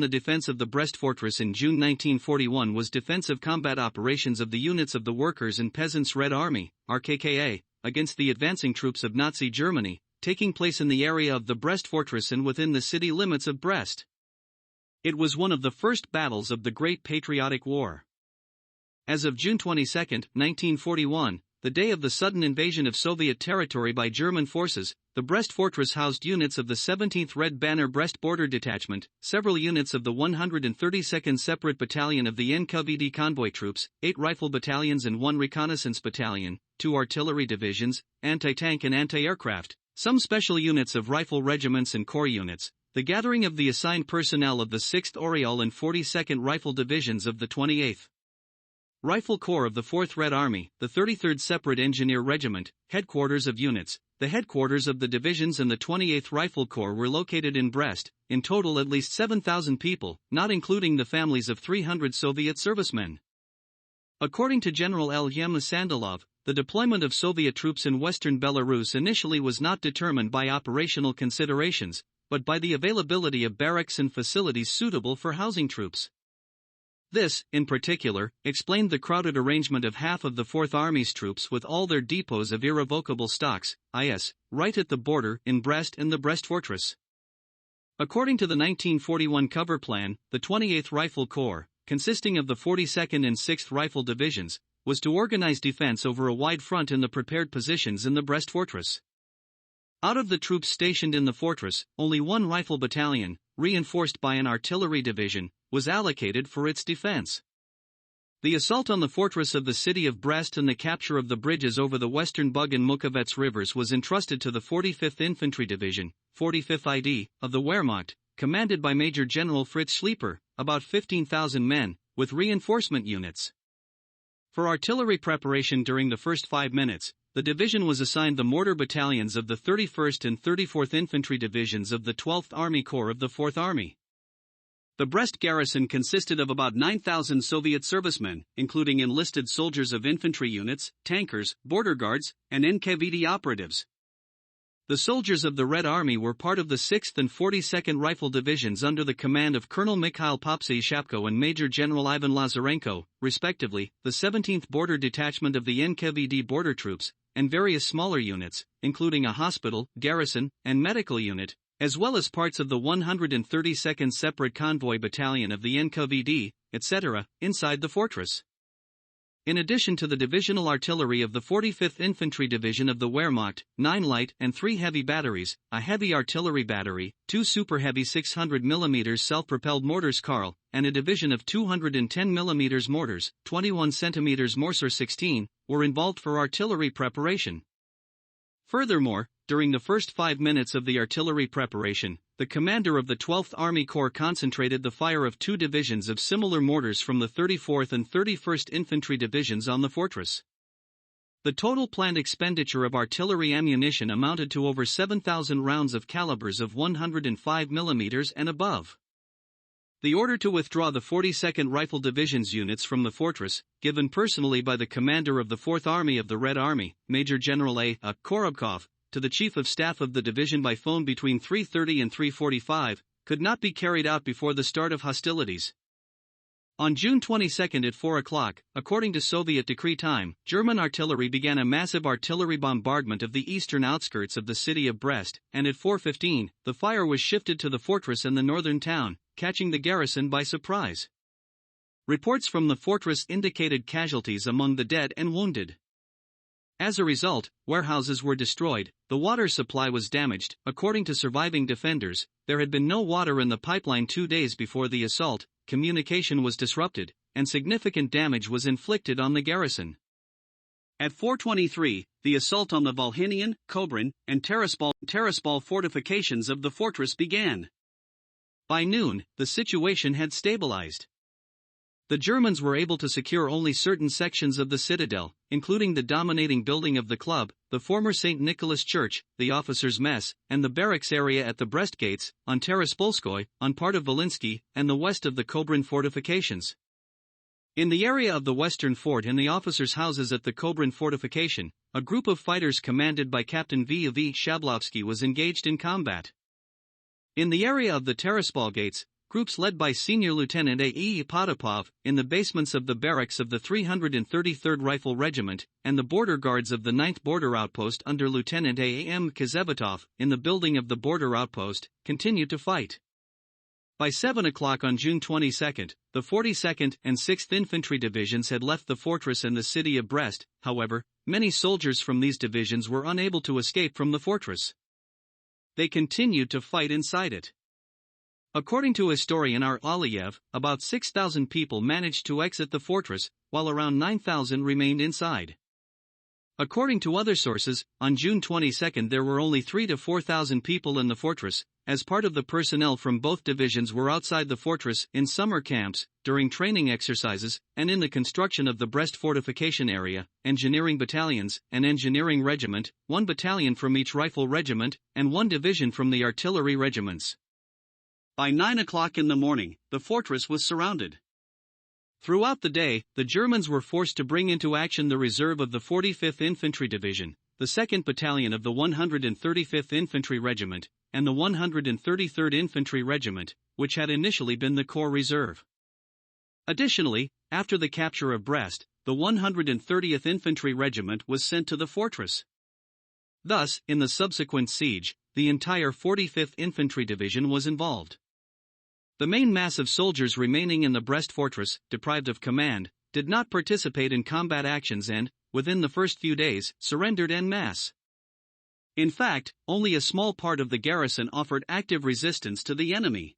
The defense of the Brest Fortress in June 1941 was defensive combat operations of the units of the Workers' and Peasants' Red Army, RKKA, against the advancing troops of Nazi Germany, taking place in the area of the Brest Fortress and within the city limits of Brest. It was one of the first battles of the Great Patriotic War. As of June 22, 1941, the day of the sudden invasion of Soviet territory by German forces, the Brest Fortress housed units of the 17th Red Banner Brest Border Detachment, several units of the 132nd Separate Battalion of the NKVD convoy troops, 8 rifle battalions and 1 reconnaissance battalion, 2 artillery divisions, anti-tank and anti-aircraft, some special units of rifle regiments and corps units, the gathering of the assigned personnel of the 6th Oriole and 42nd Rifle Divisions of the 28th Rifle Corps of the 4th Red Army, the 33rd Separate Engineer Regiment, headquarters of units, the headquarters of the divisions and the 28th Rifle Corps were located in Brest, in total at least 7,000 people, not including the families of 300 Soviet servicemen. According to General L.M. Sandalov, the deployment of Soviet troops in western Belarus initially was not determined by operational considerations, but by the availability of barracks and facilities suitable for housing troops. This, in particular, explained the crowded arrangement of half of the Fourth Army's troops with all their depots of irrevocable stocks, right at the border, in Brest and the Brest Fortress. According to the 1941 cover plan, the 28th Rifle Corps, consisting of the 42nd and 6th Rifle Divisions, was to organize defense over a wide front in the prepared positions in the Brest Fortress. Out of the troops stationed in the fortress, only 1 rifle battalion, reinforced by an artillery division, was allocated for its defense. The assault on the fortress of the city of Brest and the capture of the bridges over the western Bug and Mukovets rivers was entrusted to the 45th Infantry Division, 45th ID, of the Wehrmacht, commanded by Major General Fritz Schlieper, about 15,000 men, with reinforcement units. For artillery preparation during the first 5 minutes, the division was assigned the mortar battalions of the 31st and 34th Infantry Divisions of the 12th Army Corps of the 4th Army. The Brest garrison consisted of about 9,000 Soviet servicemen, including enlisted soldiers of infantry units, tankers, border guards, and NKVD operatives. The soldiers of the Red Army were part of the 6th and 42nd Rifle Divisions under the command of Colonel Mikhail Popsy-Shapko and Major General Ivan Lazarenko, respectively, the 17th Border Detachment of the NKVD border troops, and various smaller units, including a hospital, garrison, and medical unit, as well as parts of the 132nd Separate Convoy Battalion of the NKVD, etc., inside the fortress. In addition to the divisional artillery of the 45th Infantry Division of the Wehrmacht, 9 light and 3 heavy batteries, a heavy artillery battery, 2 super-heavy 600 mm self-propelled mortars Karl, and a division of 210 mm mortars, 21 cm Morser 16, were involved for artillery preparation. Furthermore, during the first 5 minutes of the artillery preparation, the commander of the 12th Army Corps concentrated the fire of 2 divisions of similar mortars from the 34th and 31st Infantry Divisions on the fortress. The total planned expenditure of artillery ammunition amounted to over 7,000 rounds of calibers of 105 mm and above. The order to withdraw the 42nd Rifle Division's units from the fortress, given personally by the commander of the 4th Army of the Red Army, Major General A. Korobkov, to the Chief of Staff of the division by phone between 3:30 and 3:45, could not be carried out before the start of hostilities. On June 22 at 4 o'clock, according to Soviet decree time, German artillery began a massive artillery bombardment of the eastern outskirts of the city of Brest, and at 4:15, the fire was shifted to the fortress and the northern town, catching the garrison by surprise. Reports from the fortress indicated casualties among the dead and wounded. As a result, warehouses were destroyed, the water supply was damaged. According to surviving defenders, there had been no water in the pipeline 2 days before the assault, communication was disrupted, and significant damage was inflicted on the garrison. At 4:23, the assault on the Volhynian, Kobrin, and Tiraspol fortifications of the fortress began. By noon, the situation had stabilized. The Germans were able to secure only certain sections of the citadel, including the dominating building of the club, the former St. Nicholas Church, the officers' mess, and the barracks area at the Brest Gates, on Tiraspolskoy, on part of Volinsky, and the west of the Kobrin fortifications. In the area of the western fort and the officers' houses at the Kobrin fortification, a group of fighters commanded by Captain V. Shablovsky was engaged in combat. In the area of the Tiraspol Gates, groups led by Senior Lieutenant A.E. Potapov, in the basements of the barracks of the 333rd Rifle Regiment, and the border guards of the 9th Border Outpost under Lieutenant A.M. Kazevatov, in the building of the border outpost, continued to fight. By 7 o'clock on June 22, the 42nd and 6th Infantry Divisions had left the fortress and the city of Brest. However, many soldiers from these divisions were unable to escape from the fortress. They continued to fight inside it. According to historian R. Aliyev, about 6,000 people managed to exit the fortress, while around 9,000 remained inside. According to other sources, on June 22 there were only 3,000 to 4,000 people in the fortress, as part of the personnel from both divisions were outside the fortress, in summer camps, during training exercises, and in the construction of the Brest fortification area, engineering battalions, an engineering regiment, 1 battalion from each rifle regiment, and 1 division from the artillery regiments. By 9 o'clock in the morning, the fortress was surrounded. Throughout the day, the Germans were forced to bring into action the reserve of the 45th Infantry Division, the 2nd Battalion of the 135th Infantry Regiment, and the 133rd Infantry Regiment, which had initially been the Corps Reserve. Additionally, after the capture of Brest, the 130th Infantry Regiment was sent to the fortress. Thus, in the subsequent siege, the entire 45th Infantry Division was involved. The main mass of soldiers remaining in the Brest Fortress, deprived of command, did not participate in combat actions and, within the first few days, surrendered en masse. In fact, only a small part of the garrison offered active resistance to the enemy.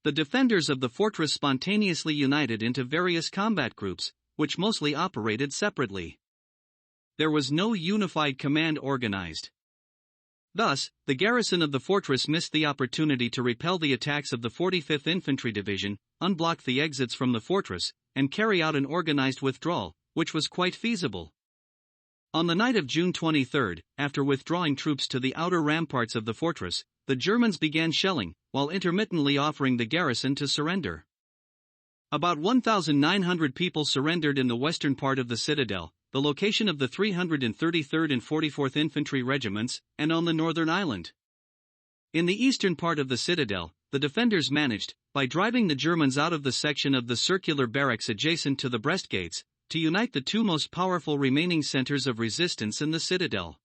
The defenders of the fortress spontaneously united into various combat groups, which mostly operated separately. There was no unified command organized. Thus, the garrison of the fortress missed the opportunity to repel the attacks of the 45th Infantry Division, unblock the exits from the fortress, and carry out an organized withdrawal, which was quite feasible. On the night of June 23, after withdrawing troops to the outer ramparts of the fortress, the Germans began shelling, while intermittently offering the garrison to surrender. About 1,900 people surrendered in the western part of the citadel, the location of the 333rd and 44th Infantry Regiments, and on the northern island. In the eastern part of the citadel, the defenders managed, by driving the Germans out of the section of the circular barracks adjacent to the Brest gates, to unite the 2 most powerful remaining centers of resistance in the citadel.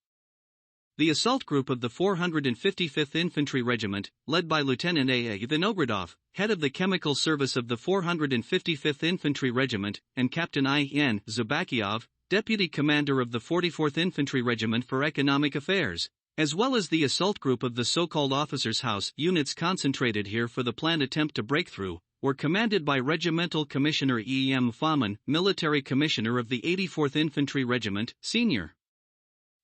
The assault group of the 455th Infantry Regiment, led by Lieutenant A.A. Vinogradov, head of the chemical service of the 455th Infantry Regiment, and Captain I.N. Zubakiov, deputy commander of the 44th Infantry Regiment for Economic Affairs, as well as the assault group of the so-called Officers' House units concentrated here for the planned attempt to break through, were commanded by Regimental Commissioner E.M. Fahman, Military Commissioner of the 84th Infantry Regiment, Senior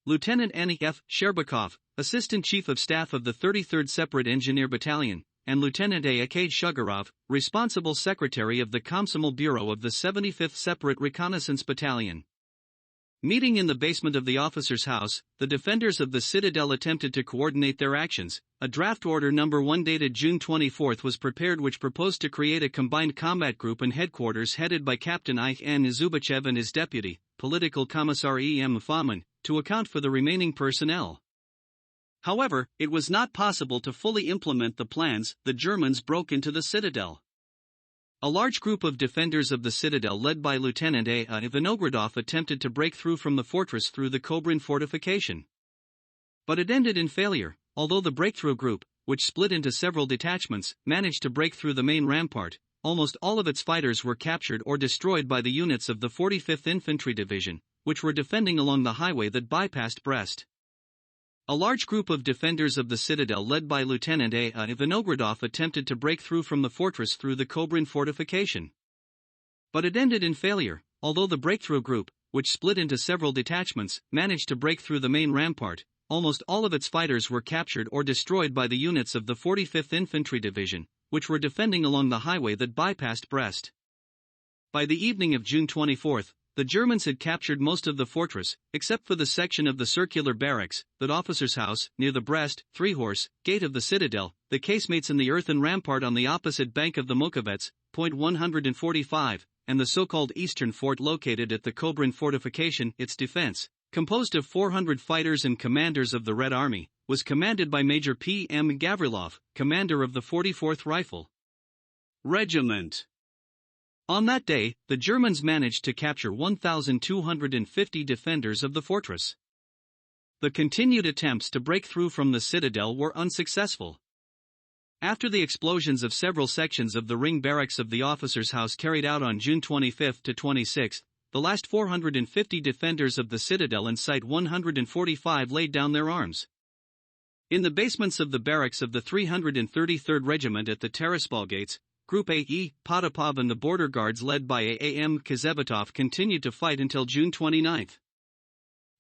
Lieutenant N.E.F. Sherbakov, Assistant Chief of Staff of the 33rd Separate Engineer Battalion, and Lieutenant A.K. Shugarov, Responsible Secretary of the Komsomol Bureau of the 75th Separate Reconnaissance Battalion. Meeting in the basement of the officer's house, the defenders of the citadel attempted to coordinate their actions. A draft order number 1 dated June 24 was prepared which proposed to create a combined combat group and headquarters headed by Captain I.N. Zubachev and his deputy, Political Commissar E.M. Fahman, to account for the remaining personnel. However, it was not possible to fully implement the plans. The Germans broke into the citadel. A large group of defenders of the citadel led by Lieutenant A.A. Vinogradov attempted to break through from the fortress through the Kobrin fortification. But it ended in failure, although the breakthrough group, which split into several detachments, managed to break through the main rampart. Almost all of its fighters were captured or destroyed by the units of the 45th Infantry Division, which were defending along the highway that bypassed Brest. A large group of defenders of the citadel led by Lieutenant A.A. Vinogradov attempted to break through from the fortress through the Kobrin fortification. But it ended in failure, although the breakthrough group, which split into several detachments, managed to break through the main rampart. Almost all of its fighters were captured or destroyed by the units of the 45th Infantry Division, which were defending along the highway that bypassed Brest. By the evening of June 24, the Germans had captured most of the fortress, except for the section of the circular barracks, that officer's house, near the Brest, three-horse, gate of the citadel, the casemates in the earthen rampart on the opposite bank of the Mokovets, point 145, and the so-called Eastern Fort located at the Kobrin fortification. Its defense, composed of 400 fighters and commanders of the Red Army, was commanded by Major P. M. Gavrilov, commander of the 44th Rifle. Regiment. On that day, the Germans managed to capture 1,250 defenders of the fortress. The continued attempts to break through from the citadel were unsuccessful. After the explosions of several sections of the ring barracks of the officers' house carried out on June 25 to 26, the last 450 defenders of the citadel and Site 145 laid down their arms. In the basements of the barracks of the 333rd Regiment at the Terraspol Gates, Group A.E. Potapov and the border guards led by A.A.M. Kazebatov continued to fight until June 29.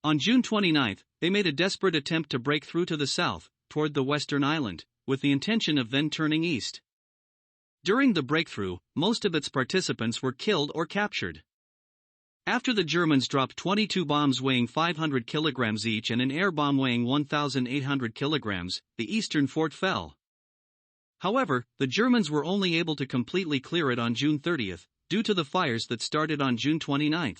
On June 29, they made a desperate attempt to break through to the south, toward the western island, with the intention of then turning east. During the breakthrough, most of its participants were killed or captured. After the Germans dropped 22 bombs weighing 500 kilograms each and an air bomb weighing 1,800 kilograms, the eastern fort fell. However, the Germans were only able to completely clear it on June 30, due to the fires that started on June 29.